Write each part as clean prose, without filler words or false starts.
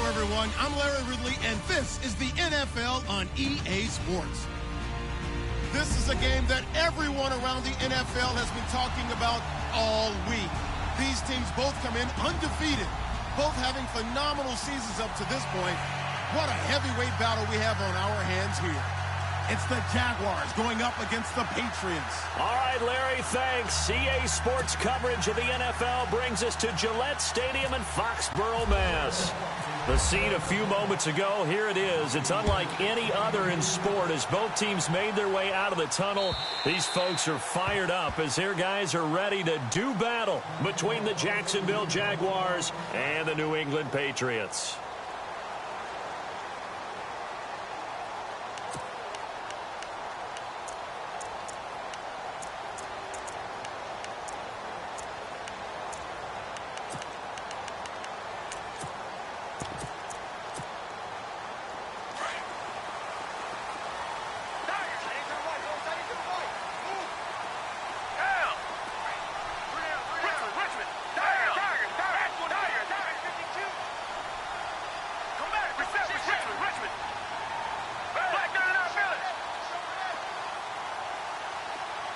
everyone. I'm Larry Ridley, and this is the NFL on EA Sports. This is a game that everyone around the NFL has been talking about all week. These teams both come in undefeated, both having phenomenal seasons up to this point. What a heavyweight battle we have on our hands here. It's the Jaguars going up against the Patriots. All right, Larry, thanks. EA Sports coverage of the NFL brings us to Gillette Stadium in Foxborough, Mass. The scene a few moments ago, here it is. It's unlike any other in sport as both teams made their way out of the tunnel. These folks are fired up as their guys are ready to do battle between the Jacksonville Jaguars and the New England Patriots.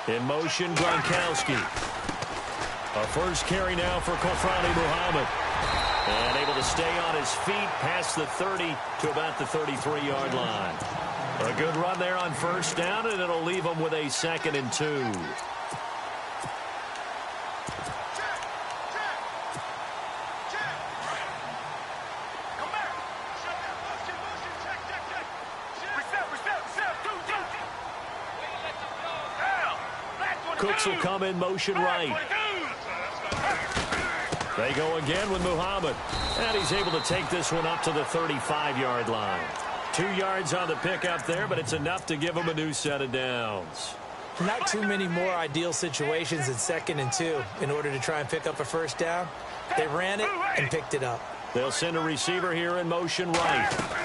In motion, Gronkowski. A first carry now for Kofrani Muhammad. And able to stay on his feet past the 30 to about the 33-yard line. A good run there on first down, and it'll leave them with a 2nd and 2. Cooks will come in motion right. They go again with Muhammad. And he's able to take this one up to the 35-yard line. 2 yards on the pickup there, but it's enough to give him a new set of downs. Not too many more ideal situations in 2nd and 2 in order to try and pick up a first down. They ran it and picked it up. They'll send a receiver here in motion right.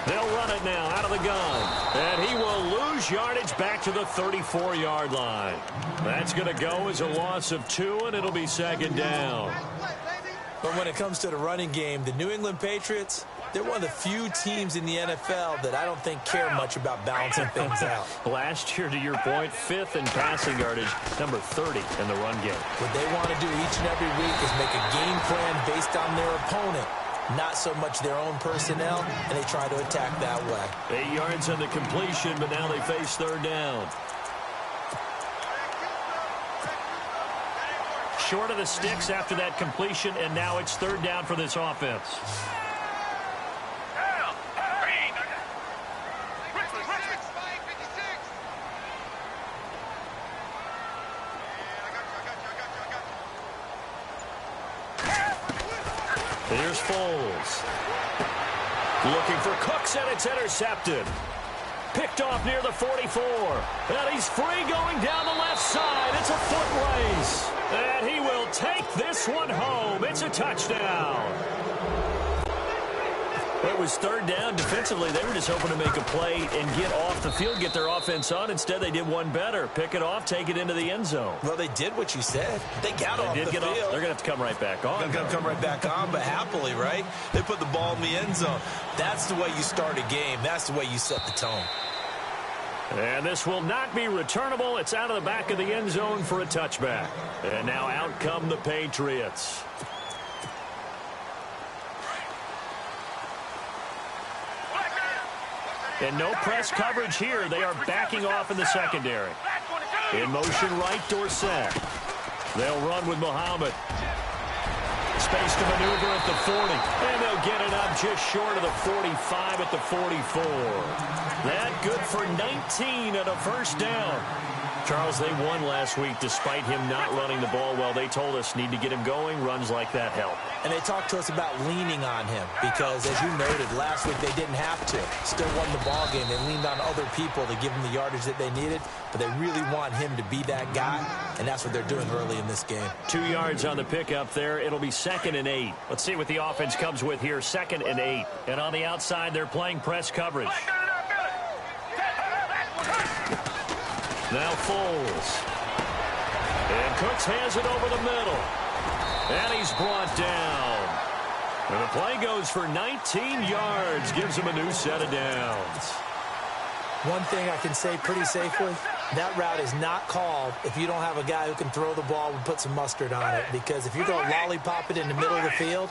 They'll run it now out of the gun. And he will lose yardage back to the 34-yard line. That's going to go as a loss of 2, and it'll be 2nd down. But when it comes to the running game, the New England Patriots, they're one of the few teams in the NFL that I don't think care much about balancing things out. Last year, to your point, 5th in passing yardage, number 30 in the run game. What they want to do each and every week is make a game plan based on their opponent, not so much their own personnel, and they try to attack that way. 8 yards on the completion, but now they face 3rd down. Short of the sticks after that completion, and now it's 3rd down for this offense. Here's Foles. Looking for Cooks, and it's intercepted. Picked off near the 44. And he's free going down the left side. It's a foot race. And he will take this one home. It's a touchdown. It was 3rd down. Defensively, they were just hoping to make a play and get off the field, get their offense on. Instead, they did one better. Pick it off, take it into the end zone. Well, they did what you said. They got off the field. They're going to have to come right back on. They're going to come right back on, but happily, right? They put the ball in the end zone. That's the way you start a game. That's the way you set the tone. And this will not be returnable. It's out of the back of the end zone for a touchback. And now out come the Patriots. And no press coverage here. They are backing off in the secondary. In motion right, Dorsett. They'll run with Muhammad. Space to maneuver at the 40. And they'll get it up just short of the 45 at the 44. That good for 19 and a first down. Charles, they won last week despite him not running the ball well. They told us need to get him going. Runs like that help. And they talked to us about leaning on him because, as you noted, last week they didn't have to. Still won the ball game. They leaned on other people to give them the yardage that they needed, but they really want him to be that guy, and that's what they're doing early in this game. 2 yards on the pickup there. It'll be 2nd and 8. Let's see what the offense comes with here. 2nd and 8. And on the outside, they're playing press coverage. Now Foles. And Cooks has it over the middle. And he's brought down. And the play goes for 19 yards, gives him a new set of downs. One thing I can say pretty safely, that route is not called if you don't have a guy who can throw the ball and put some mustard on it. Because if you're going to lollipop it in the middle of the field,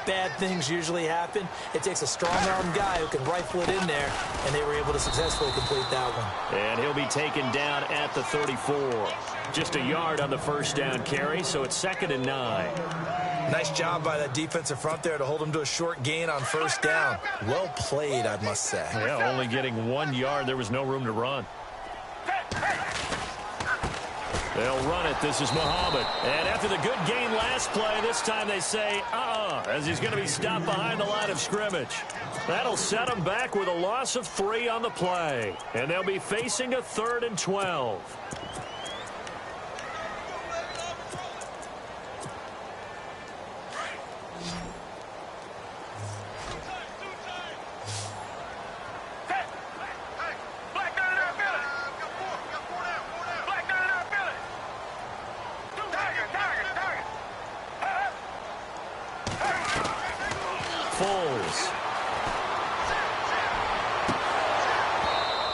bad things usually happen. It takes a strong-arm guy who can rifle it in there, and they were able to successfully complete that one. And he'll be taken down at the 34. Just a yard on the first down carry, so it's 2nd and 9. Nice job by that defensive front there to hold him to a short gain on first down. Well played, I must say. Yeah, only getting 1 yard. There was no room to run. They'll run it. This is Muhammad. And after the good gain last play, this time they say, as he's going to be stopped behind the line of scrimmage. That'll set him back with a loss of 3 on the play. And they'll be facing a 3rd and 12.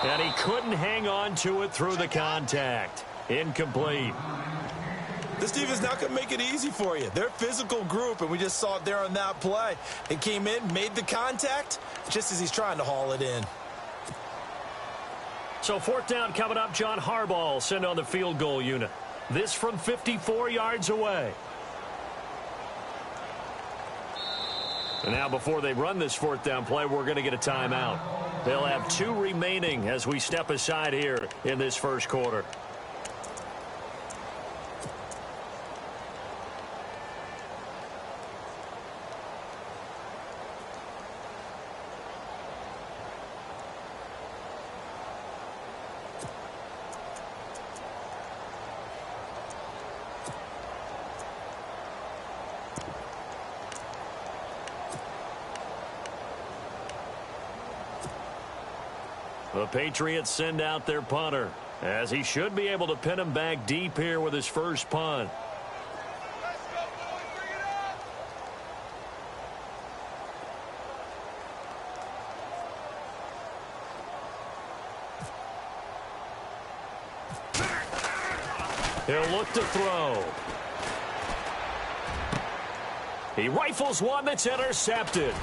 And he couldn't hang on to it through the contact. Incomplete. This defense is not going to make it easy for you. They're a physical group, and we just saw it there on that play. It came in, made the contact, just as he's trying to haul it in. So 4th down coming up. John Harbaugh sent on the field goal unit. This from 54 yards away. And now before they run this 4th down play, we're going to get a timeout. They'll have 2 remaining as we step aside here in this first quarter. The Patriots send out their punter, as he should be able to pin him back deep here with his first punt. He'll look to throw. He rifles one that's intercepted.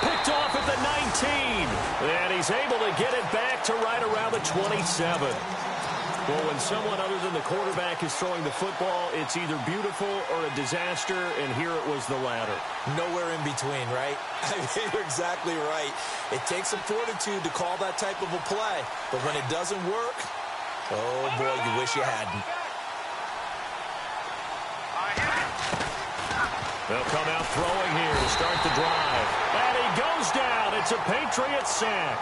Picked off at the 19. And he's able to get it back to right around the 27. Well, when someone other than the quarterback is throwing the football, it's either beautiful or a disaster, and here it was the latter. Nowhere in between, right? I mean, you're exactly right. It takes some fortitude to call that type of a play, but when it doesn't work, oh boy, you wish you hadn't. They'll come out throwing here to start the drive. And he goes down. It's a Patriots sack.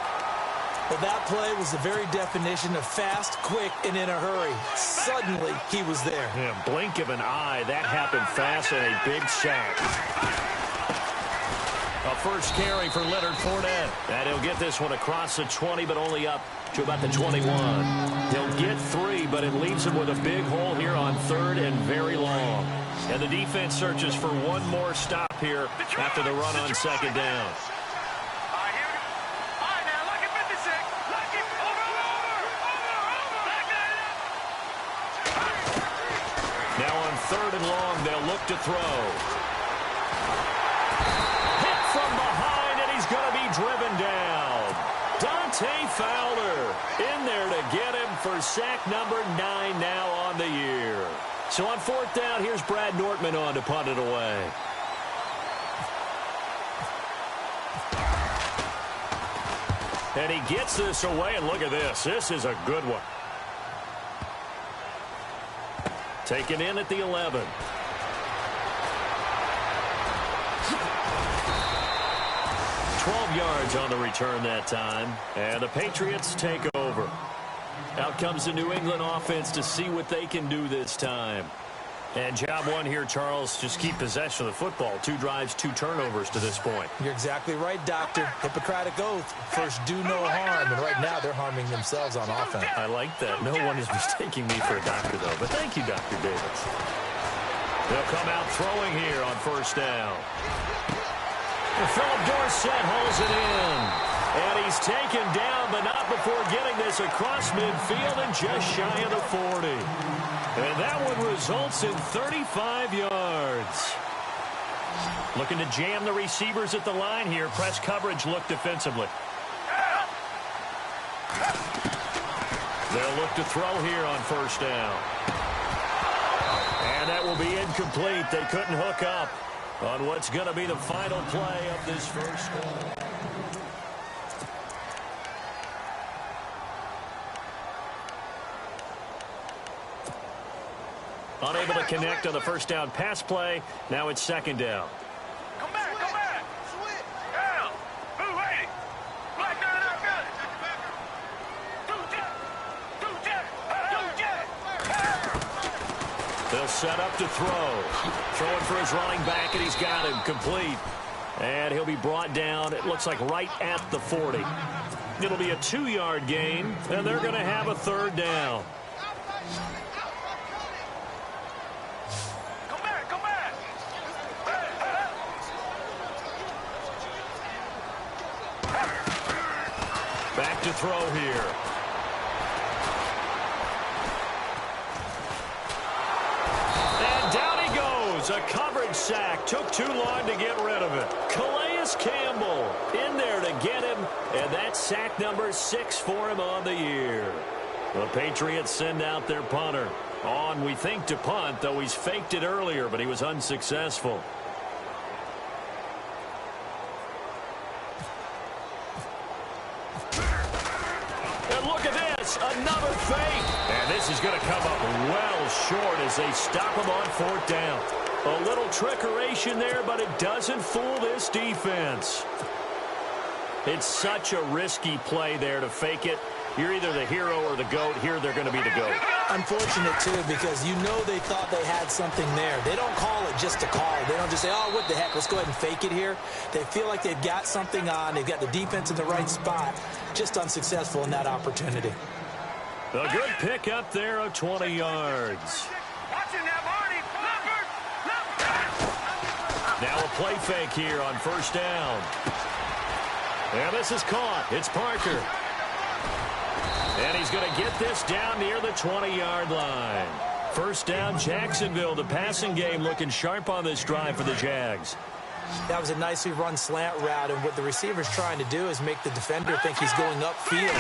Well, that play was the very definition of fast, quick, and in a hurry. Suddenly, he was there. Yeah, blink of an eye. That happened fast and a big sack. A first carry for Leonard Fournette. And he'll get this one across the 20, but only up to about the 21. He'll get 3, but it leaves him with a big hole here on 3rd and very long. And the defense searches for one more stop here after the run on 2nd down. Now on 3rd and long, they'll look to throw. Hit from behind, and he's going to be driven down. Dante Fowler in there to get him for sack number 9 now on the year. So on 4th down, here's Brad Nortman on to punt it away. And he gets this away, and look at this. This is a good one. Taken in at the 11. Yards on the return that time, and the Patriots take over. Out comes the New England offense to see what they can do this time. And job one here, Charles, just keep possession of the football. 2 drives, 2 turnovers to this point. You're exactly right, Doctor. Hippocratic oath. First, do no harm. And right now, they're harming themselves on offense. I like that. No one is mistaking me for a doctor, though. But thank you, Dr. Davis. They'll come out throwing here on 1st down. Philip Dorsett hauls it in. And he's taken down, but not before getting this across midfield and just shy of the 40. And that one results in 35 yards. Looking to jam the receivers at the line here. Press coverage look defensively. They'll look to throw here on first down. And that will be incomplete. They couldn't hook up on what's going to be the final play of this first quarter. Unable to connect on the first down pass play. Now it's second down. Come back, come back. Switch. Down. Move, wait. Black down out good. They'll set up to throw. Throwing for his running back, and he's got him complete. And he'll be brought down, it looks like right at the 40. It'll be a 2-yard gain, and they're going to have a third down. Back to throw here. And down he goes. A coverage sack. Took too long to get rid of it. Calais Campbell in there to get him. And that's sack number 6 for him on the year. The Patriots send out their punter. On, we think, to punt, though he's faked it earlier, but he was unsuccessful. Another fake. And this is going to come up well short as they stop him on fourth down. A little trickeration there, but it doesn't fool this defense. It's such a risky play there to fake it. You're either the hero or the GOAT. Here they're going to be the GOAT. Unfortunate, too, because you know they thought they had something there. They don't call it just to call it. They don't just say, oh, what the heck, let's go ahead and fake it here. They feel like they've got something on. They've got the defense in the right spot. Just unsuccessful in that opportunity. A good pick up there of 20 yards. Now a play fake here on first down. And this is caught. It's Parker. And he's going to get this down near the 20-yard line. First down, Jacksonville. The passing game looking sharp on this drive for the Jags. That was a nicely run slant route, and what the receiver's trying to do is make the defender think he's going upfield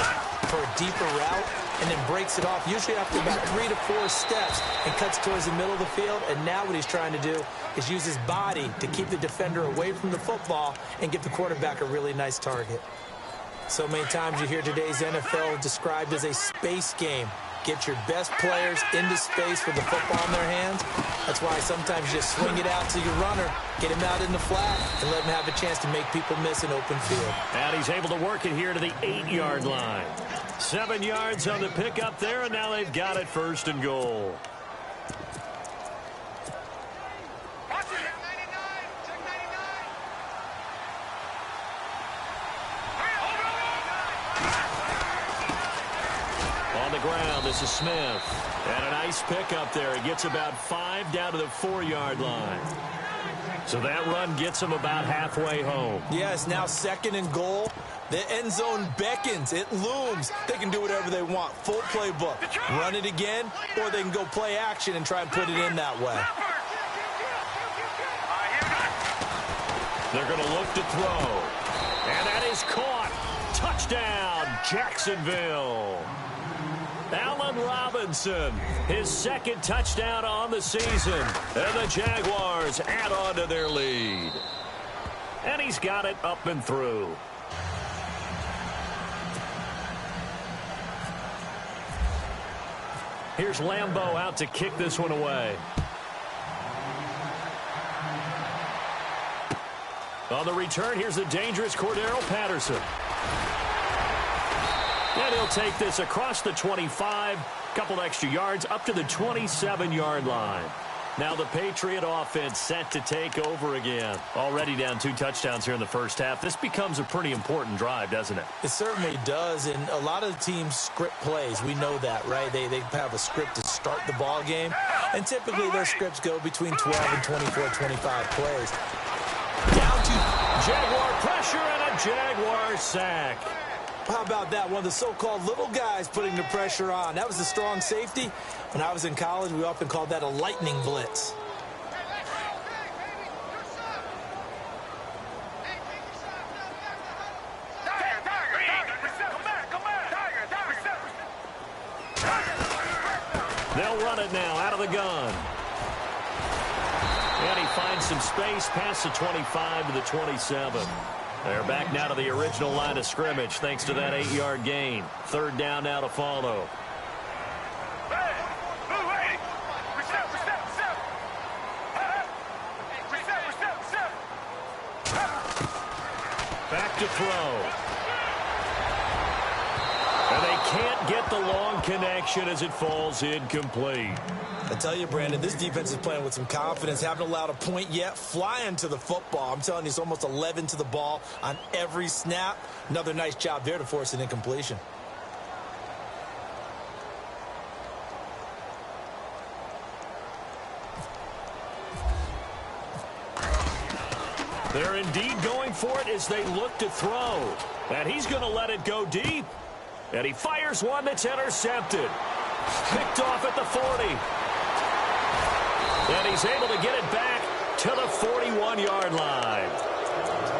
for a deeper route, and then breaks it off, usually after about 3 to 4 steps, and cuts towards the middle of the field. And now what he's trying to do is use his body to keep the defender away from the football and give the quarterback a really nice target. So many times you hear today's NFL described as a space game. Get your best players into space with the football in their hands. That's why sometimes you just swing it out to your runner, get him out in the flat, and let him have a chance to make people miss an open field. And he's able to work it here to the 8-yard line. 7 yards on the pickup there, and now they've got it first and goal. On the ground, this is Smith. And a nice pickup there. He gets about 5 down to the 4-yard line. So that run gets him about halfway home. Yeah, it's now second and goal. The end zone beckons. It looms. They can do whatever they want. Full playbook. Run it again, or they can go play action and try and put it in that way. They're going to look to throw. And that is caught. Touchdown, Jacksonville. Allen Robinson, his second touchdown on the season. And the Jaguars add on to their lead. And he's got it up and through. Here's Lambeau out to kick this one away. On the return, here's the dangerous Cordero Patterson. And he'll take this across the 25, couple extra yards, up to the 27-yard line. Now the Patriot offense set to take over again. Already down 2 touchdowns here in the first half. This becomes a pretty important drive, doesn't it? It certainly does, and a lot of the teams script plays. We know that, right? They have a script to start the ball game, and typically those scripts go between 12 and 24, 25 plays. Down to Jaguar pressure and a Jaguar sack. How about that? One of the so-called little guys putting the pressure on. That was the strong safety. When I was in college, we often called that a lightning blitz. They'll run it now out of the gun. And he finds some space past the 25 to the 27. They're back now to the original line of scrimmage thanks to that 8-yard gain. Third down now to follow. Back to throw. And they can't get the long connection as it falls incomplete. I tell you, Brandon, this defense is playing with some confidence. Haven't allowed a point yet. Flying to the football. I'm telling you, it's almost 11 to the ball on every snap. Another nice job there to force an incompletion. They're indeed going for it as they look to throw. And he's going to let it go deep. And he fires one that's intercepted. Picked off at the 40. And he's able to get it back to the 41-yard line.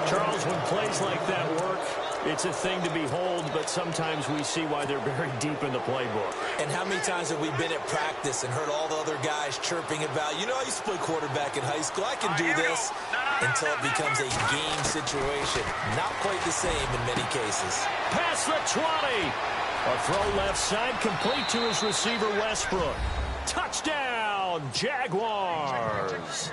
Charles, when plays like that work, it's a thing to behold, but sometimes we see why they're very deep in the playbook. And how many times have we been at practice and heard all the other guys chirping about, you know, I used to play quarterback in high school. I can do this. Until it becomes a game situation. Not quite the same in many cases. Past the 20. A throw left side complete to his receiver, Westbrook. Touchdown, Jaguars.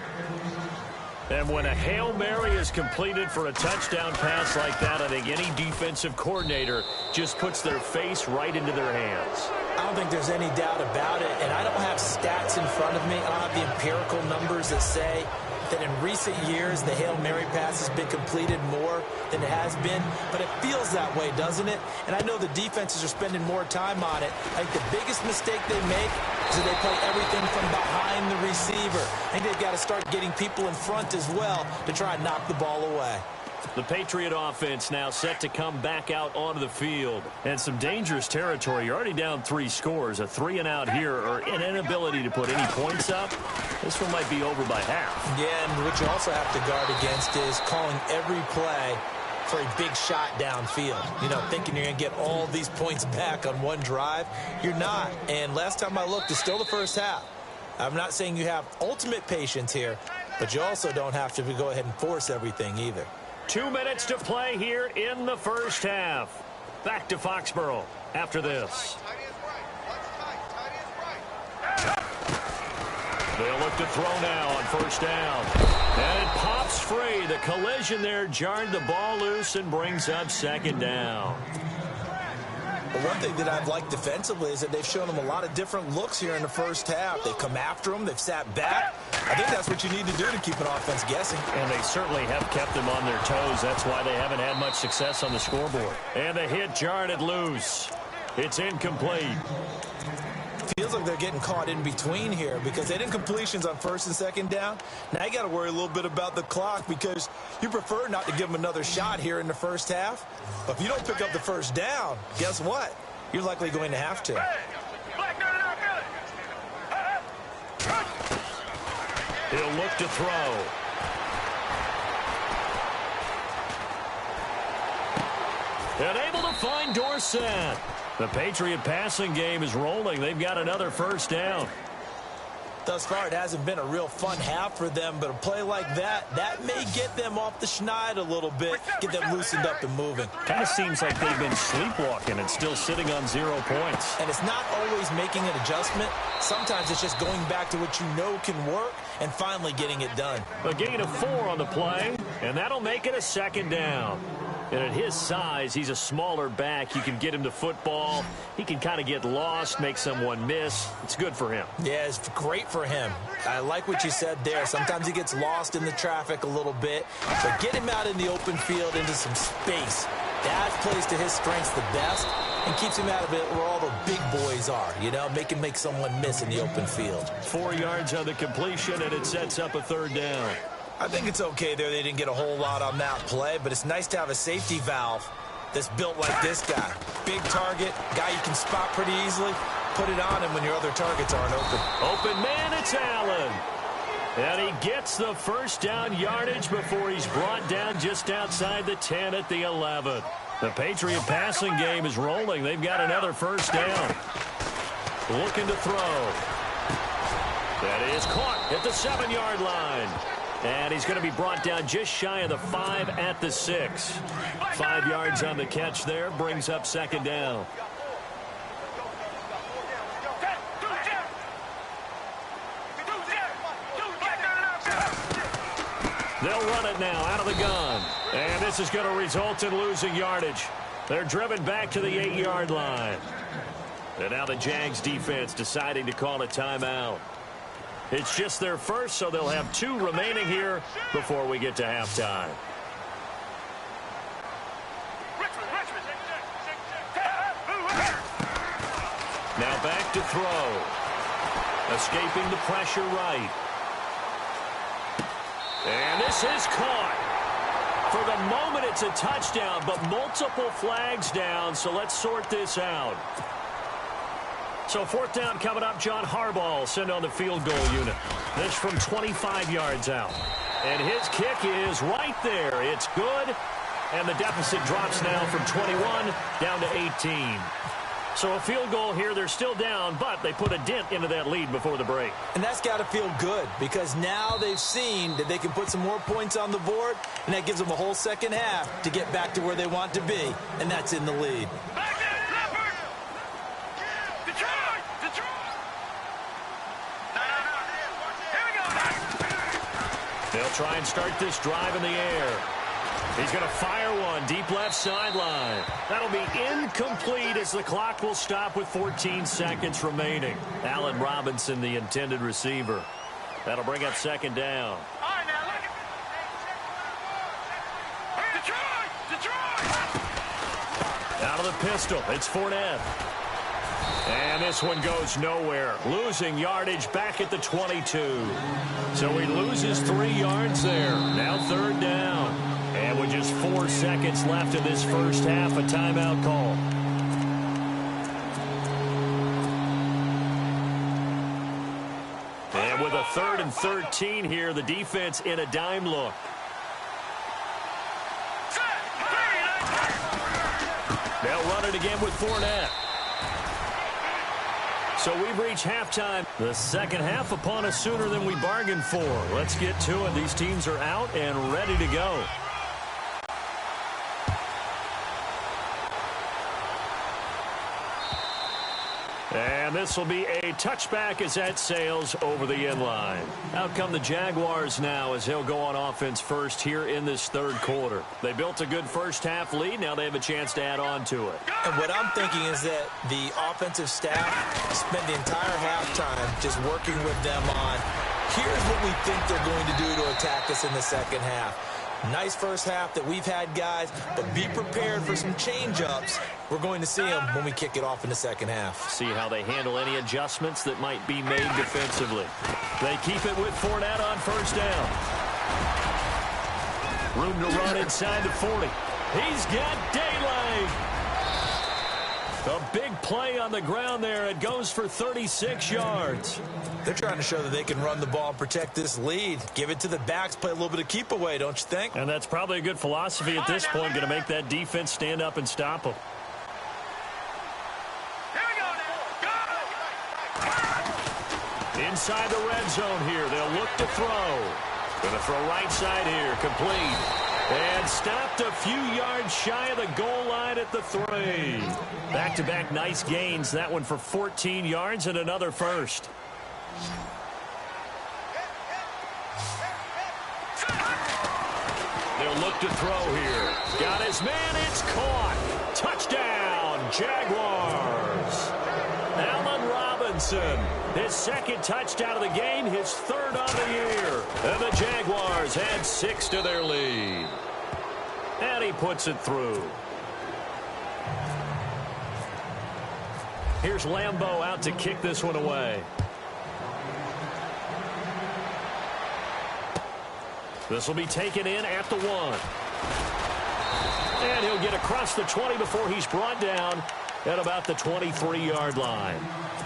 And when a Hail Mary is completed for a touchdown pass like that, I think any defensive coordinator just puts their face right into their hands. I don't think there's any doubt about it, and I don't have stats in front of me. I don't have the empirical numbers that say that in recent years the Hail Mary pass has been completed more than it has been, but it feels that way, doesn't it? And I know the defenses are spending more time on it. I think the biggest mistake they make is that they play everything from behind the receiver. I think they've got to start getting people in front as well to try and knock the ball away. The Patriot offense now set to come back out onto the field. And some dangerous territory. You're already down 3 scores. A 3-and-out here or an inability to put any points up. This one might be over by half. Yeah, and what you also have to guard against is calling every play for a big shot downfield. You know, thinking you're going to get all these points back on one drive. You're not. And last time I looked, it's still the first half. I'm not saying you have ultimate patience here, but you also don't have to go ahead and force everything either. 2 minutes to play here in the first half. Back to Foxborough after this. They'll look to throw now on first down. And it pops free. The collision there jarred the ball loose and brings up second down. But one thing that I've liked defensively is that they've shown them a lot of different looks here in the first half. They've come after them. They've sat back. I think that's what you need to do to keep an offense guessing. And they certainly have kept them on their toes. That's why they haven't had much success on the scoreboard. And the hit jarred it loose. It's incomplete. Feels like they're getting caught in between here because they didn't completions on first and second down. Now you got to worry a little bit about the clock because you prefer not to give them another shot here in the first half. But if you don't pick up the first down, guess what? You're likely going to have to. He'll look to throw. And able to find Dorsett. The Patriot passing game is rolling. They've got another first down. Thus far, it hasn't been a real fun half for them, but a play like that may get them off the schneid a little bit, get them loosened up and moving. Kind of seems like they've been sleepwalking and still sitting on 0 points. And it's not always making an adjustment. Sometimes it's just going back to what you know can work and finally getting it done. A gain of 4 on the play, and that'll make it a second down. And at his size, he's a smaller back. You can get him to football. He can kind of get lost, make someone miss. It's good for him. Yeah, it's great for him. I like what you said there. Sometimes he gets lost in the traffic a little bit. But get him out in the open field into some space. That plays to his strengths the best and keeps him out of it where all the big boys are. You know, make someone miss in the open field. 4 yards on the completion, and it sets up a third down. I think it's okay there. They didn't get a whole lot on that play, but it's nice to have a safety valve that's built like this guy. Big target, guy you can spot pretty easily. Put it on him when your other targets aren't open. Open man, it's Allen. And he gets the first down yardage before he's brought down just outside the 10 at the 11. The Patriot passing game is rolling. They've got another first down. Looking to throw. That is caught at the 7-yard line. And he's going to be brought down just shy of the 5 at the 6. 5 yards on the catch there. Brings up second down. They'll run it now out of the gun. And this is going to result in losing yardage. They're driven back to the 8-yard line. And now the Jags defense deciding to call a timeout. It's just their first, so they'll have 2 remaining here before we get to halftime. Now back to throw. Escaping the pressure right. And this is caught. For the moment, it's a touchdown, but multiple flags down, so let's sort this out. So 4th down coming up. John Harbaugh will send on the field goal unit. This from 25 yards out. And his kick is right there. It's good. And the deficit drops now from 21 down to 18. So a field goal here. They're still down, but they put a dent into that lead before the break. And that's got to feel good because now they've seen that they can put some more points on the board, and that gives them a whole second half to get back to where they want to be, and that's in the lead. They'll try and start this drive in the air. He's going to fire one deep left sideline. That'll be incomplete as the clock will stop with 14 seconds remaining. Allen Robinson, the intended receiver. That'll bring up second down. Out of the pistol, it's Fournette. And this one goes nowhere. Losing yardage back at the 22. So he loses 3 yards there. Now 3rd down. And with just 4 seconds left in this first half, a timeout call. And with a 3rd and 13 here, the defense in a dime look. They'll run it again with Fournette. So we've reached halftime. The second half upon us sooner than we bargained for. Let's get to it. These teams are out and ready to go. And this will be a touchback as that sails over the end line. Out come the Jaguars now as he'll go on offense first here in this 3rd quarter. They built a good first half lead. Now they have a chance to add on to it. And what I'm thinking is that the offensive staff spent the entire halftime just working with them on, here's what we think they're going to do to attack us in the second half. Nice first half that we've had, guys, but be prepared for some change-ups. We're going to see them when we kick it off in the second half. See how they handle any adjustments that might be made defensively. They keep it with Fournette on first down. Room to run inside the 40. He's got daylight. A big play on the ground there. It goes for 36 yards. They're trying to show that they can run the ball and protect this lead. Give it to the backs, play a little bit of keep away, don't you think? And that's probably a good philosophy at this point, going to make that defense stand up and stop them. Inside the red zone here, they'll look to throw. Going to throw right side here, complete. And stopped a few yards shy of the goal line at the 3. Back-to-back nice gains. That one for 14 yards and another first. They'll look to throw here. Got his man. It's caught. Touchdown, Jaguars. Allen Robinson. His 2nd touchdown of the game, his 3rd on the year. And the Jaguars add 6 to their lead. And he puts it through. Here's Lambeau out to kick this one away. This will be taken in at the 1. And he'll get across the 20 before he's brought down at about the 23-yard line.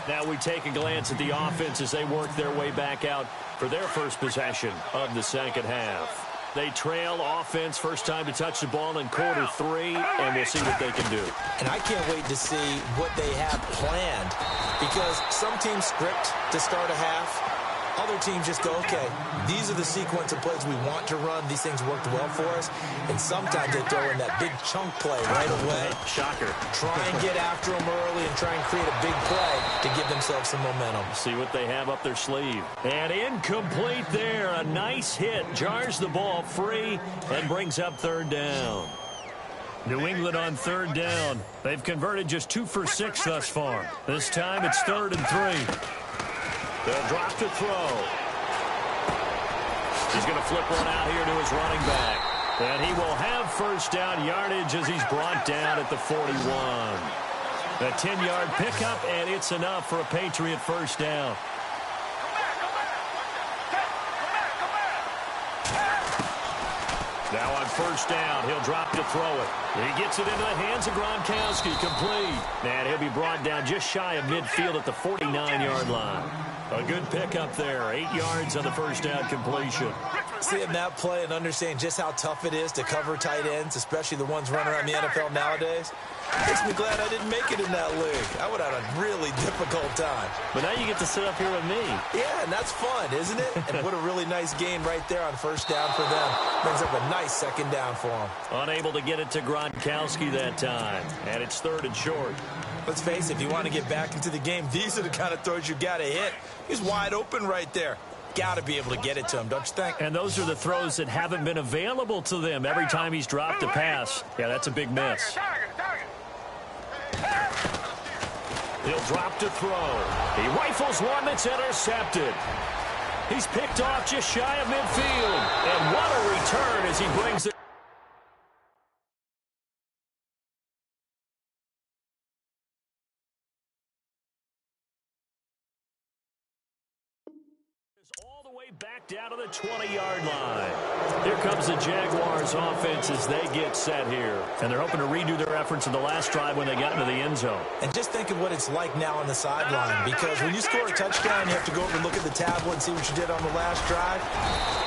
Now we take a glance at the offense as they work their way back out for their first possession of the second half. They trail offense, first time to touch the ball in quarter 3, and we'll see what they can do. And I can't wait to see what they have planned, because some teams script to start a half. Other teams just go, okay, these are the sequence of plays we want to run. These things worked well for us. And sometimes they throw in that big chunk play right away. Shocker. Try and get after them early and try and create a big play to give themselves some momentum. See what they have up their sleeve. And incomplete there. A nice hit. Jars the ball free and brings up third down. New England on third down. They've converted just 2 for 6 thus far. This time it's 3rd and 3. They'll drop to throw. He's going to flip one out here to his running back. And he will have first down yardage as he's brought down at the 41. A 10-yard pickup, and it's enough for a Patriot first down. Now on first down, he'll drop to throw it. He gets it into the hands of Gronkowski, complete. And he'll be brought down just shy of midfield at the 49-yard line. A good pickup there, 8 yards on the first down completion. Seeing that play and understanding just how tough it is to cover tight ends, especially the ones running around the NFL nowadays, makes me glad I didn't make it in that league. I would have had a really difficult time. But now you get to sit up here with me. Yeah, and that's fun, isn't it? And what a really nice gain right there on first down for them. Brings up a nice second down for them. Unable to get it to Gronkowski that time. And it's 3rd and short. Let's face it, if you want to get back into the game, these are the kind of throws you got to hit. He's wide open right there. Got to be able to get it to him, don't you think? And those are the throws that haven't been available to them every time he's dropped a pass. Yeah, that's a big miss. He'll drop to throw. He rifles one that's intercepted. He's picked off just shy of midfield. And what a return as he brings it. All the way back down to the 20-yard line. Here comes the Jaguars offense as they get set here. And they're hoping to redo their efforts in the last drive when they got into the end zone. And just think of what it's like now on the sideline, because when you score a touchdown, you have to go over and look at the tablet and see what you did on the last drive.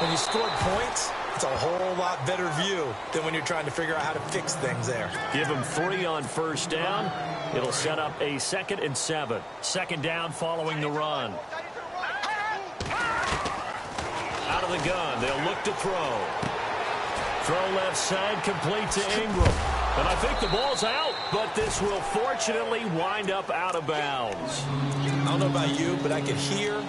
When you scored points, it's a whole lot better view than when you're trying to figure out how to fix things there. Give them 3 on first down. It'll set up a 2nd and 7. Second down following the run. Out of the gun, they'll look to throw. Throw left side, complete to Ingram. And I think the ball's out, but this will fortunately wind up out of bounds. I don't know about you, but I can hear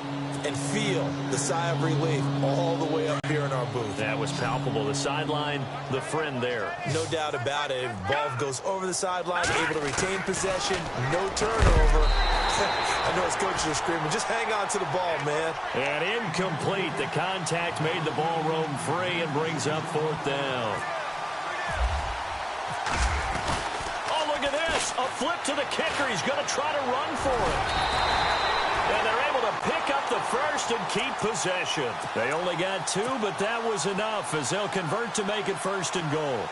and feel the sigh of relief all the way up here in our booth. That was palpable. The sideline, the friend there. No doubt about it. Ball goes over the sideline, able to retain possession, no turnover. I know his coaches are screaming, just hang on to the ball, man. And incomplete. The contact made the ball roam free and brings up 4th down. Oh, look at this. A flip to the kicker. He's going to try to run for it. And they're able to pick up the first and keep possession. They only got 2, but that was enough as they'll convert to make it 1st and goal.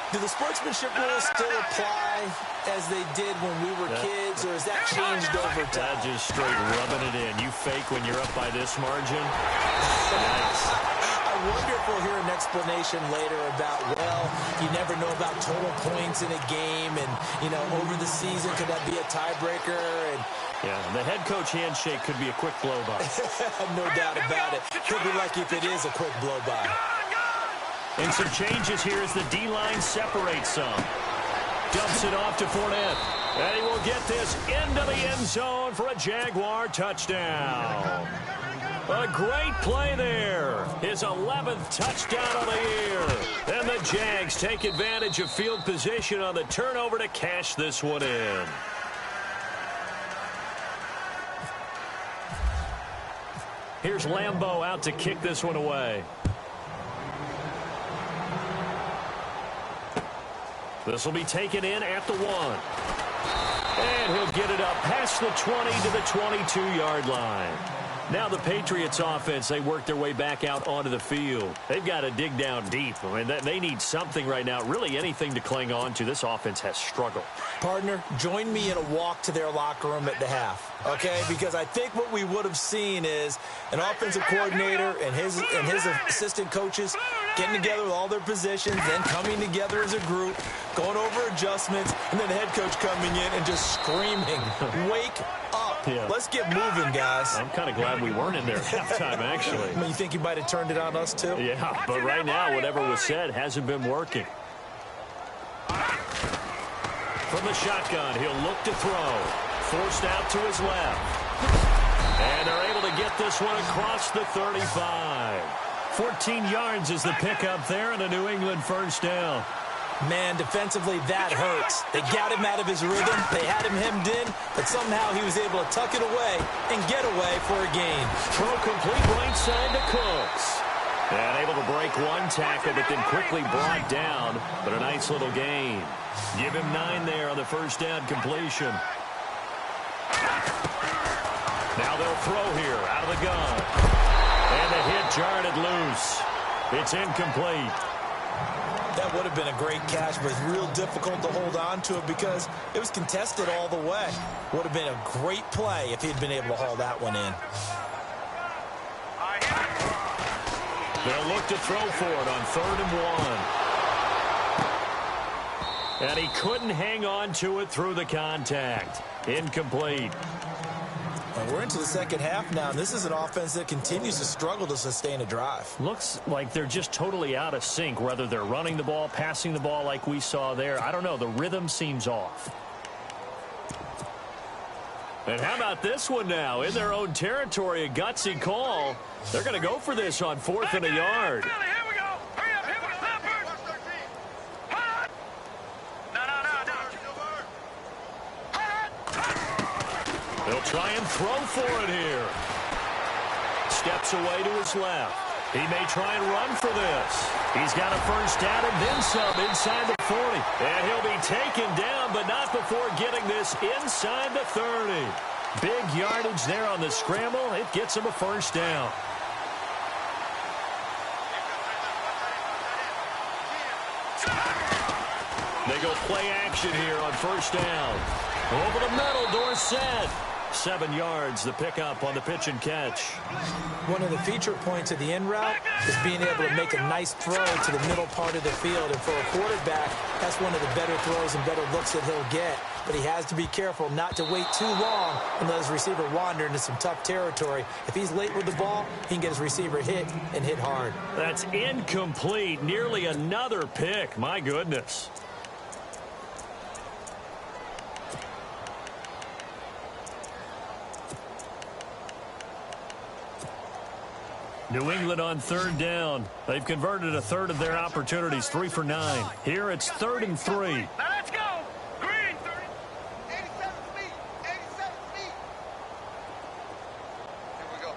Do the sportsmanship rules still apply as they did when we were kids, or has that changed over time? Just straight rubbing it in. You fake when you're up by this margin. Nice. I wonder if we'll hear an explanation later about, well, you never know about total points in a game, and, you know, over the season, could that be a tiebreaker? And yeah, the head coach handshake could be a quick blow-by. No doubt about it. Could be lucky if it is a quick blow-by. And some changes here as the D-line separates some. Dumps it off to Fournette. And he will get this into the end zone for a Jaguar touchdown. A great play there. His 11th touchdown of the year. And the Jags take advantage of field position on the turnover to cash this one in. Here's Lambeau out to kick this one away. This will be taken in at the 1. And he'll get it up past the 20 to the 22-yard line. Now the Patriots offense, they work their way back out onto the field. They've got to dig down deep. I mean, they need something right now, really anything to cling on to. This offense has struggled. Partner, join me in a walk to their locker room at the half, okay? Because I think what we would have seen is an offensive coordinator and his assistant coaches getting together with all their positions, then coming together as a group, going over adjustments, and then the head coach coming in and just screaming, "Wake up. Yeah. Let's get moving, guys." I'm kind of glad we weren't in there at halftime, actually. I mean, you think he might have turned it on us, too? Yeah, but right now, whatever was said hasn't been working. From the shotgun, he'll look to throw. Forced out to his left. And they're able to get this one across the 35. 14 yards is the pickup there and a New England first down. Man, defensively, that hurts. They got him out of his rhythm. They had him hemmed in, but somehow he was able to tuck it away and get away for a gain. Throw complete right side to Cooks. And able to break one tackle, but then quickly brought down. But a nice little gain. Give him 9 there on the first down completion. Now they'll throw here out of the gun. And the hit jarred it loose. It's incomplete. That would have been a great catch, but it's real difficult to hold on to it because it was contested all the way. Would have been a great play if he'd been able to haul that one in. They'll look to throw for it on 3rd and 1. And he couldn't hang on to it through the contact. Incomplete. And we're into the second half now, and this is an offense that continues to struggle to sustain a drive. Looks like they're just totally out of sync, whether they're running the ball, passing the ball like we saw there. I don't know. The rhythm seems off. And how about this one now? In their own territory, a gutsy call. They're going to go for this on 4th and a yard. They'll try and throw for it here. Steps away to his left. He may try and run for this. He's got a first down and then some inside the 40. And he'll be taken down, but not before getting this inside the 30. Big yardage there on the scramble. It gets him a first down. They go play action here on first down. Over the middle, Dorsett. 7 yards, the pickup on the pitch and catch. One of the feature points of the in route is being able to make a nice throw to the middle part of the field. And for a quarterback, that's one of the better throws and better looks that he'll get. But he has to be careful not to wait too long and let his receiver wander into some tough territory. If he's late with the ball, he can get his receiver hit and hit hard. That's incomplete. Nearly another pick. My goodness. New England on 3rd down. They've converted a third of their opportunities, 3 for 9. Here it's 3rd and 3. Now let's go. Green. 87 feet. 87 feet. Here we go.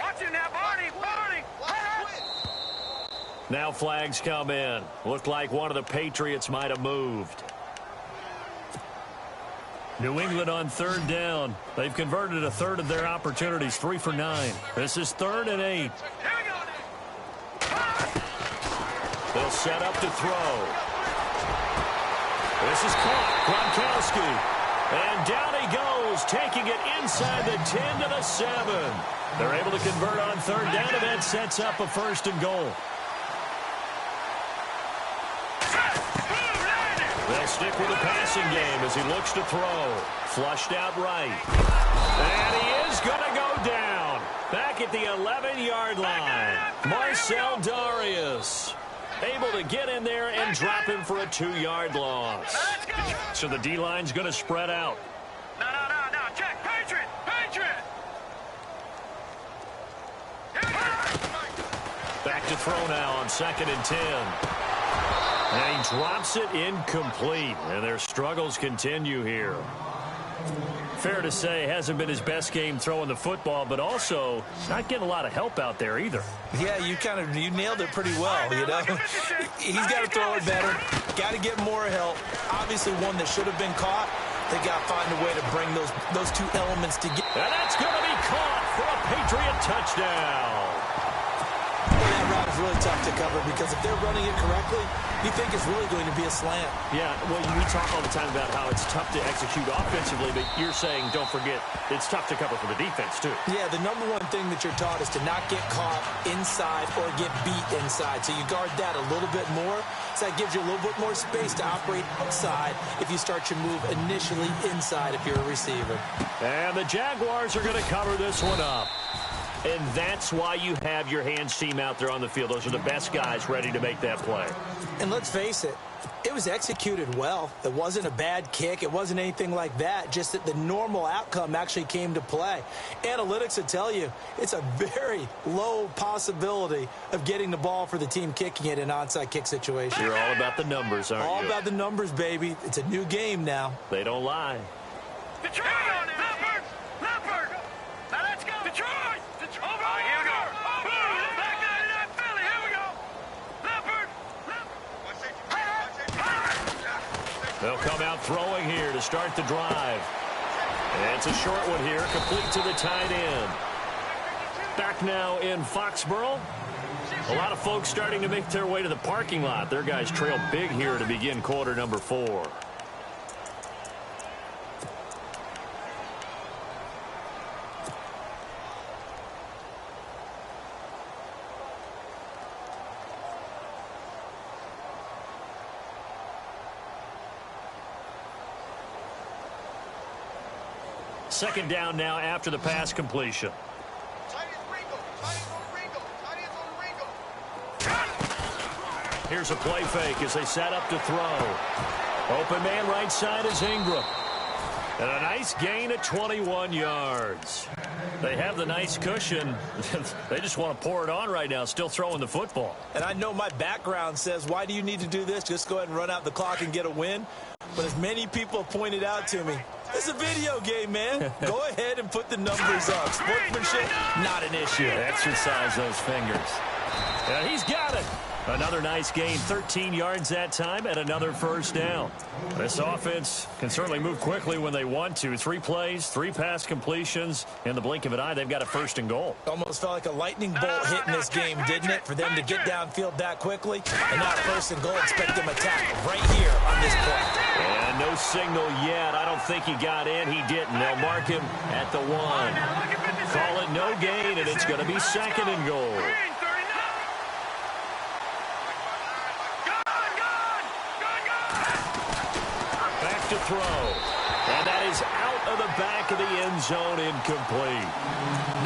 Watching that, Barney. Now flags come in. Looked like one of the Patriots might have moved. New England on 3rd down. They've converted a third of their opportunities, 3 for 9. This is 3rd and 8. Here we go. They'll set up to throw. This is caught. Gronkowski. And down he goes, taking it inside the 10 to the 7. They're able to convert on 3rd down, and that sets up a 1st and goal. They'll stick with the passing game as he looks to throw. Flushed out right. And he is going to go down. Back at the 11-yard line. Marcel Darius able to get in there and drop him for a 2-yard loss. So the D-line's going to spread out. No. Check. Patriot. Back to throw now on 2nd and 10. And he drops it incomplete. And their struggles continue here. Fair to say, hasn't been his best game throwing the football, but also not getting a lot of help out there either. Yeah, you nailed it pretty well, you know. He's got to throw it better. Got to get more help. Obviously one that should have been caught. They got to find a way to bring those two elements together. And that's going to be caught for a Patriot touchdown. Well, that route is really tough to cover because if they're running it correctly, you think it's really going to be a slant. Yeah, well, we talk all the time about how it's tough to execute offensively, but you're saying, don't forget, it's tough to cover for the defense, too. Yeah, the number one thing that you're taught is to not get caught inside or get beat inside. So you guard that a little bit more. So that gives you a little bit more space to operate outside if you start your move initially inside if you're a receiver. And the Jaguars are going to cover this one up. And that's why you have your hands team out there on the field. Those are the best guys ready to make that play. And let's face it, it was executed well. It wasn't a bad kick. It wasn't anything like that. Just that the normal outcome actually came to play. Analytics will tell you it's a very low possibility of getting the ball for the team kicking it in an onside kick situation. You're all about the numbers, aren't you? All about the numbers, baby. It's a new game now. They don't lie. Detroit! Leopard! Leopard! Now let's go! Detroit! Detroit! All right, here we go. Back out of that Philly. Here we go. Leopard! They'll come out throwing here to start the drive. And it's a short one here, complete to the tight end. Back now in Foxborough. A lot of folks starting to make their way to the parking lot. Their guys trail big here to begin quarter number 4. Second down now after the pass completion. Here's a play fake as they set up to throw. Open man right side is Ingram. And a nice gain at 21 yards. They have the nice cushion. They just want to pour it on right now, still throwing the football. And I know my background says, why do you need to do this? Just go ahead and run out the clock and get a win. But as many people have pointed out to me, it's a video game, man. Go ahead and put the numbers up. Sportsmanship, not an issue. Exercise those fingers. And he's got it. Another nice gain, 13 yards that time, and another first down. This offense can certainly move quickly when they want to. 3 plays, 3 pass completions. In the blink of an eye, they've got a first and goal. Almost felt like a lightning bolt hit in this game, didn't it? For them to get downfield that quickly. And now first and goal, expect them to attack right here on this play. And no signal yet. I don't think he got in. He didn't. They'll mark him at the 1. Call it no gain, and it's going to be second and goal. To throw. And that is out of the back of the end zone, incomplete.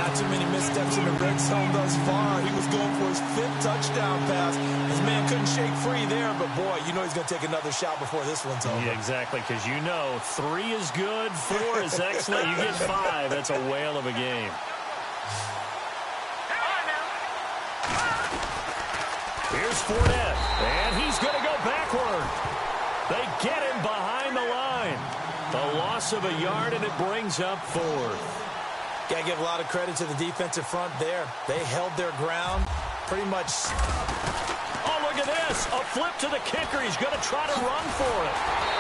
Not too many missteps in the red zone thus far. He was going for his 5th touchdown pass. His man couldn't shake free there, but boy, you know he's going to take another shot before this one's over. Yeah, exactly, because you know 3 is good, 4 is excellent. You get 5, that's a whale of a game. Here's Fournette, and he's going to go backward. They get him behind the line. The loss of a yard, and it brings up 4th. Got to give a lot of credit to the defensive front there. They held their ground pretty much. Oh, look at this. A flip to the kicker. He's going to try to run for it.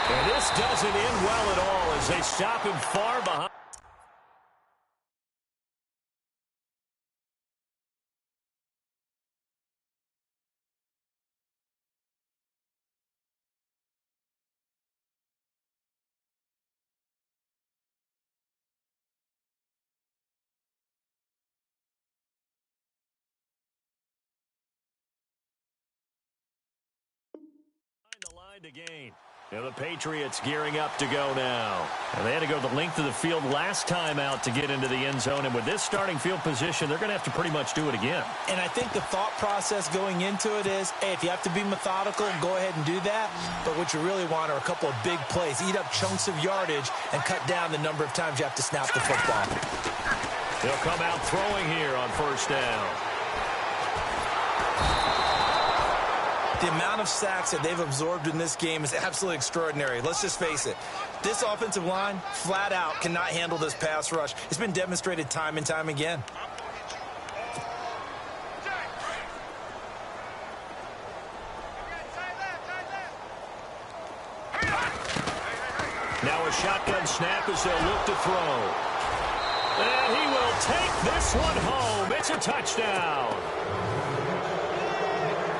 And this doesn't end well at all as they stop him far behind. The line to gain. Now the Patriots gearing up to go now. And they had to go the length of the field last time out to get into the end zone. And with this starting field position, they're going to have to pretty much do it again. And I think the thought process going into it is, hey, if you have to be methodical, go ahead and do that. But what you really want are a couple of big plays. Eat up chunks of yardage and cut down the number of times you have to snap the football. They'll come out throwing here on first down. The amount of sacks that they've absorbed in this game is absolutely extraordinary. Let's just face it. This offensive line, flat out, cannot handle this pass rush. It's been demonstrated time and time again. Now a shotgun snap as they'll look to throw. And he will take this one home. It's a touchdown.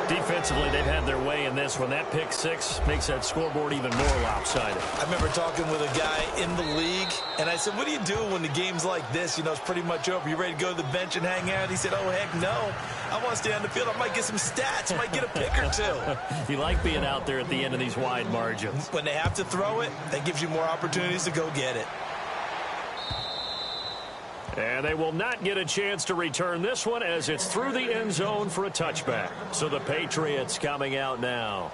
Defensively, they've had their way in this one. That pick six makes that scoreboard even more lopsided. I remember talking with a guy in the league, and I said, what do you do when the game's like this? You know, it's pretty much over. You ready to go to the bench and hang out? He said, oh, heck no. I want to stay on the field. I might get some stats. Might get a pick or two. You like being out there at the end of these wide margins. When they have to throw it, that gives you more opportunities to go get it. And they will not get a chance to return this one as it's through the end zone for a touchback. So the Patriots coming out now.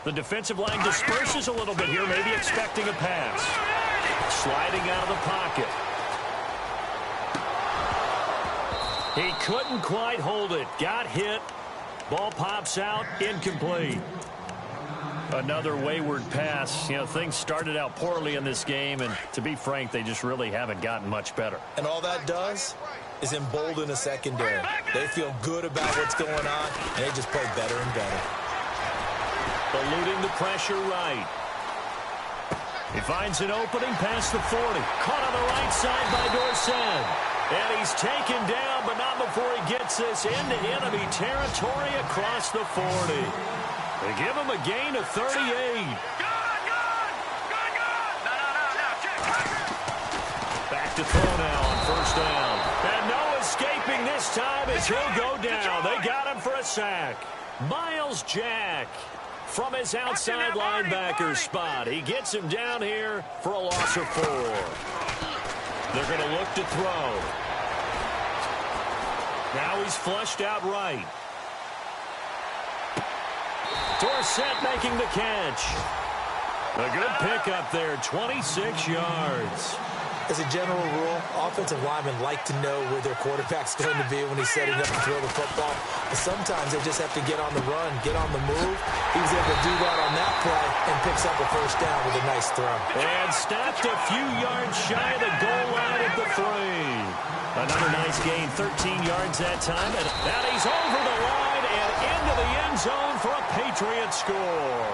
The defensive line disperses a little bit here, maybe expecting a pass. Sliding out of the pocket. He couldn't quite hold it. Got hit. Ball pops out. Incomplete. Another wayward pass. You know, things started out poorly in this game, and to be frank, they just really haven't gotten much better. And all that does is embolden a secondary. They feel good about what's going on, and they just play better and better. Eluding the pressure right. He finds an opening past the 40. Caught on the right side by Dorsett. And he's taken down, but not before he gets this into enemy territory across the 40. They give him a gain of 38. Back to throw now on first down. And no escaping this time as he'll go down. They got him for a sack. Miles Jack from his outside linebacker spot. He gets him down here for a loss of 4. They're going to look to throw. Now he's flushed out right. Dorsett making the catch. A good pickup there, 26 yards. As a general rule, offensive linemen like to know where their quarterback's going to be when he's setting up to throw the football. But sometimes they just have to get on the run, get on the move. He was able to do that on that play and picks up a first down with a nice throw. And stopped a few yards shy of the goal line at the 3. Another nice gain, 13 yards that time. And now he's over the line and into the end zone for a Patriots score.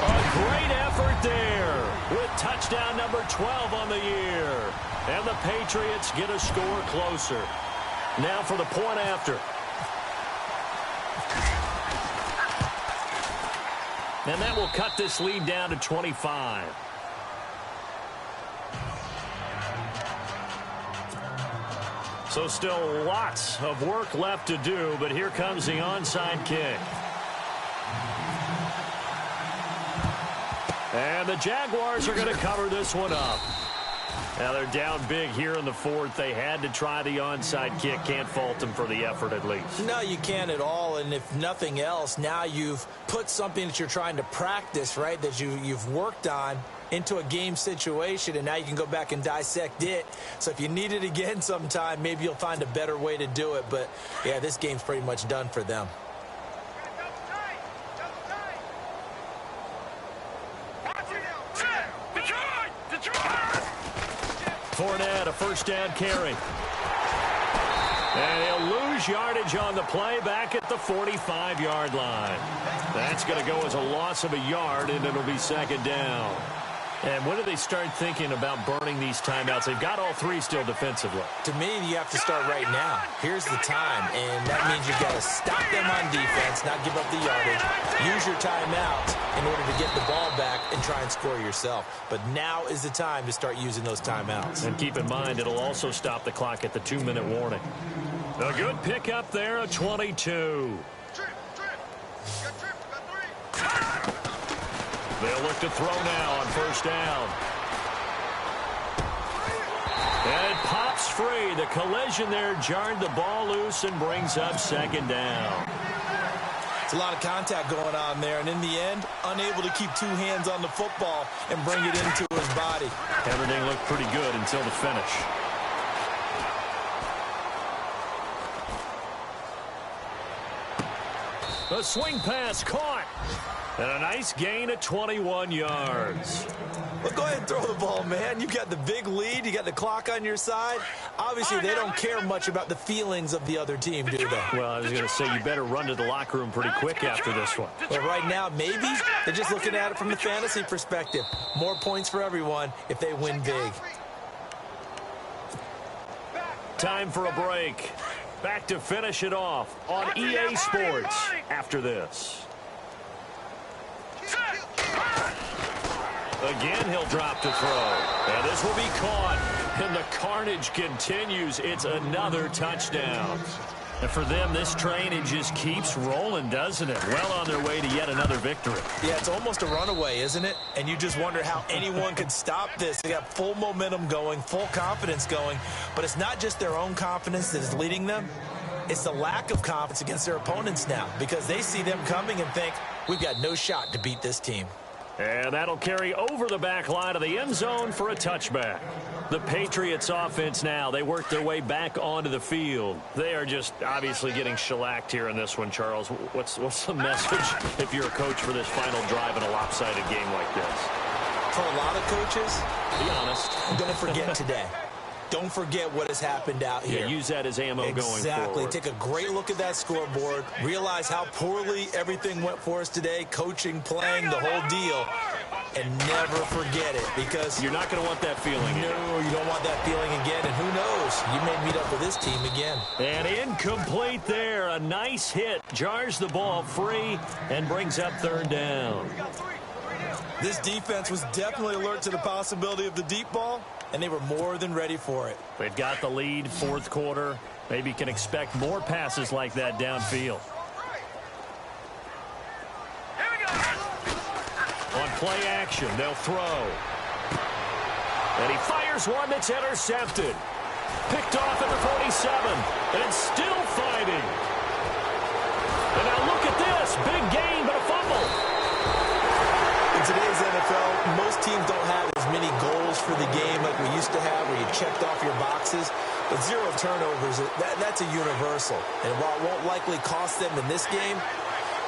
A great effort there with touchdown number 12 on the year. And the Patriots get a score closer. Now for the point after. And that will cut this lead down to 25. So still lots of work left to do, but here comes the onside kick. And the Jaguars are going to cover this one up. Now they're down big here in the 4th. They had to try the onside kick. Can't fault them for the effort at least. No, you can't at all. And if nothing else, now you've put something that you're trying to practice, right, that you've worked on into a game situation, and now you can go back and dissect it. So if you need it again sometime, maybe you'll find a better way to do it. But, yeah, this game's pretty much done for them. Fournette, a first down carry. And he'll lose yardage on the play back at the 45-yard line. That's going to go as a loss of a yard, and it'll be second down. And when do they start thinking about burning these timeouts? They've got all 3 still defensively. To me, you have to start right now. Here's the time, and that means you've got to stop them on defense, not give up the yardage. Use your timeout in order to get the ball back and try and score yourself. But now is the time to start using those timeouts. And keep in mind, it'll also stop the clock at the 2-minute warning. A good pickup there, a 22. They'll look to throw now on first down. And it pops free. The collision there jarred the ball loose and brings up second down. It's a lot of contact going on there, and in the end, unable to keep 2 hands on the football and bring it into his body. Everything looked pretty good until the finish. A swing pass caught. And a nice gain of 21 yards. Well, go ahead and throw the ball, man. You got the big lead. You got the clock on your side. Obviously, they don't care much about the feelings of the other team, do they? Well, I was going to say you better run to the locker room pretty quick after this one. Well, right now, maybe they're just looking at it from the fantasy perspective. More points for everyone if they win big. Time for a break. Back to finish it off on EA Sports after this. Again, he'll drop to throw. And this will be caught. And the carnage continues. It's another touchdown. And for them, this train, it just keeps rolling, doesn't it? Well on their way to yet another victory. Yeah, it's almost a runaway, isn't it? And you just wonder how anyone could stop this. They got full momentum going, full confidence going. But it's not just their own confidence that is leading them. It's the lack of confidence against their opponents now because they see them coming and think, we've got no shot to beat this team. And that'll carry over the back line of the end zone for a touchback. The Patriots offense now, they work their way back onto the field. They are just obviously getting shellacked here in this one, Charles. What's the message if you're a coach for this final drive in a lopsided game like this? For a lot of coaches, be honest, don't forget today. Don't forget what has happened out here. Yeah, use that as ammo going forward. Exactly. Take a great look at that scoreboard. Realize how poorly everything went for us today. Coaching, playing, the whole deal. And never forget it because you're not going to want that feeling again. No, you don't want that feeling again. And who knows? You may meet up with this team again. And incomplete there. A nice hit. Jars the ball free and brings up third down. This defense was definitely alert to the possibility of the deep ball, and they were more than ready for it. They've got the lead, fourth quarter. Maybe can expect more passes like that downfield. On play action, they'll throw. And he fires one that's intercepted. Picked off at the 47, and still fighting. And now look at this. Big gain, but a fumble. In today's NFL, most teams don't have as many goals for the game like we used to have where you checked off your boxes. But 0 turnovers, that's a universal. And while it won't likely cost them in this game,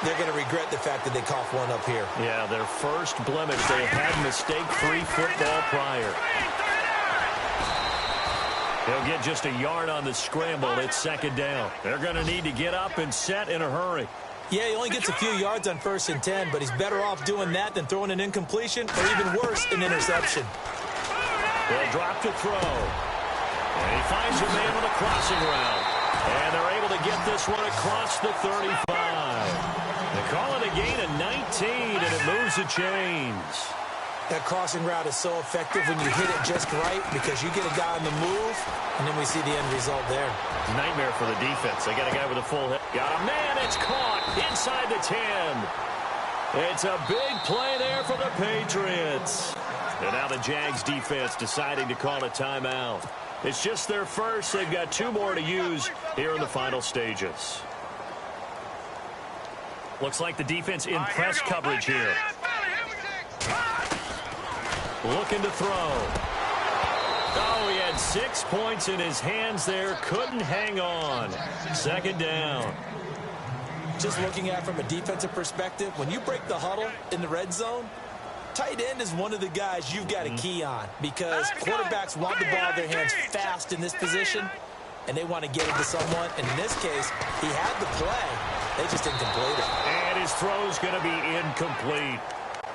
they're going to regret the fact that they coughed one up here. Yeah, their first blemish. They had mistake-free football prior. They'll get just a yard on the scramble. It's second down. They're going to need to get up and set in a hurry. Yeah, he only gets a few yards on 1st and 10, but he's better off doing that than throwing an incompletion or even worse, an interception. They'll drop to throw. And he finds a man on the crossing route. And they're able to get this one across the 35. They call it a gain of 19, and it moves the chains. That crossing route is so effective when you hit it just right because you get a guy on the move, and then we see the end result there. Nightmare for the defense. They got a guy with a full hit. Got a man. It's caught inside the 10. It's a big play there for the Patriots. And now the Jags defense deciding to call a timeout. It's just their first. They've got 2 more to use here in the final stages. Looks like the defense in press coverage here. Looking to throw. Oh, he had 6 points in his hands there. Couldn't hang on. Second down. Just looking at it from a defensive perspective, when you break the huddle in the red zone, tight end is one of the guys you've got a key on because quarterbacks want the ball in their hands fast in this position, and they want to get it to someone. And in this case, he had the play. They just didn't complete it. And his throw's going to be incomplete.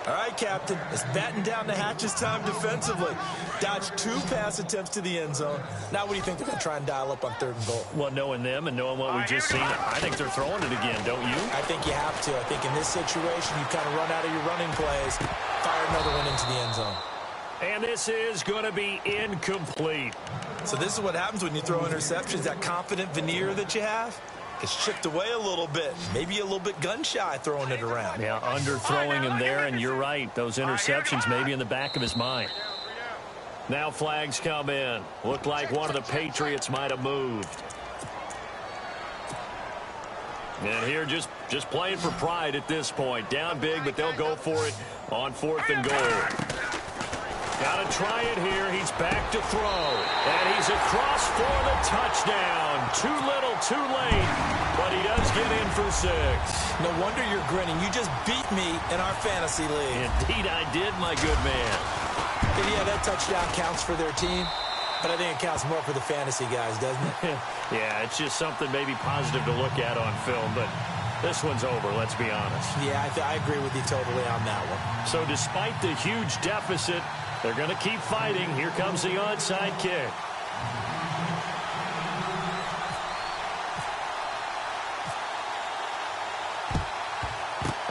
All right, Captain, it's batten down the hatches time defensively. Dodged 2 pass attempts to the end zone. Now what do you think they're going to try and dial up on 3rd and goal? Well, knowing them and knowing what we just seen, I think they're throwing it again, don't you? I think you have to. I think in this situation, you kind of run out of your running plays, fire another one into the end zone. And this is going to be incomplete. So this is what happens when you throw interceptions. That confident veneer that you have gets chipped away a little bit. Maybe a little bit gun-shy throwing it around. Yeah, underthrowing him there, and you're right. Those interceptions maybe in the back of his mind. Now flags come in. Looked like one of the Patriots might have moved. And here just playing for pride at this point. Down big, but they'll go for it on 4th and goal. Got to try it here. He's back to throw. And he's across for the touchdown. Too little, too late. But he does get in for 6. No wonder you're grinning. You just beat me in our fantasy league. Indeed I did, my good man. And yeah, that touchdown counts for their team, but I think it counts more for the fantasy guys, doesn't it? Yeah, it's just something maybe positive to look at on film, but this one's over, let's be honest. Yeah, I agree with you totally on that one. So despite the huge deficit, they're going to keep fighting. Here comes the onside kick.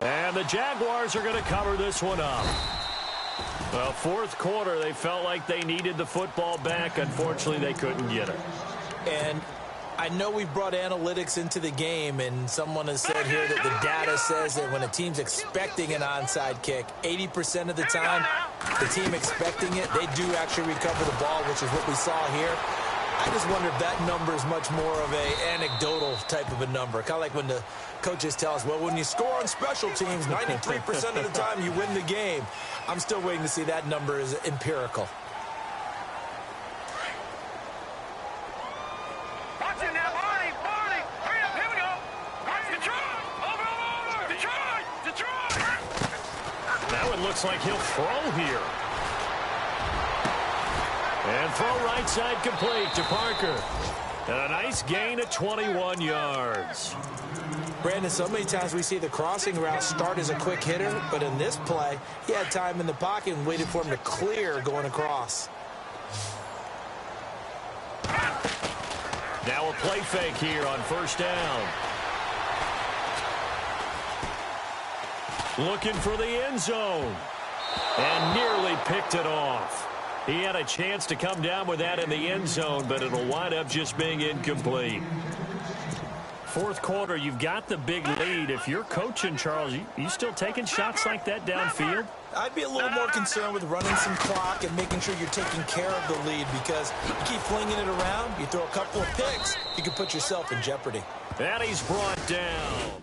And the Jaguars are going to cover this one up. Well, fourth quarter, they felt like they needed the football back. Unfortunately, they couldn't get it. And I know we brought analytics into the game, and someone has said here that the data says that when a team's expecting an onside kick, 80% of the time, the team expecting it, they do actually recover the ball, which is what we saw here. I just wonder if that number is much more of a anecdotal type of a number. Kind of like when the coaches tell us, well, when you score on special teams, 93% of the time you win the game. I'm still waiting to see that number is empirical. Watch it now, Barney! Hurry up, here we go! Watch Detroit! Over! Detroit! That one looks like he'll throw here. And throw right side complete to Parker. And a nice gain of 21 yards. Brandon, so many times we see the crossing route start as a quick hitter, but in this play, he had time in the pocket and waited for him to clear going across. Now a play fake here on first down. Looking for the end zone. And nearly picked it off. He had a chance to come down with that in the end zone, but it'll wind up just being incomplete. Fourth quarter, you've got the big lead. If you're coaching, Charles, you still taking shots like that downfield? I'd be a little more concerned with running some clock and making sure you're taking care of the lead, because you keep flinging it around, you throw a couple of picks, you can put yourself in jeopardy. And he's brought down.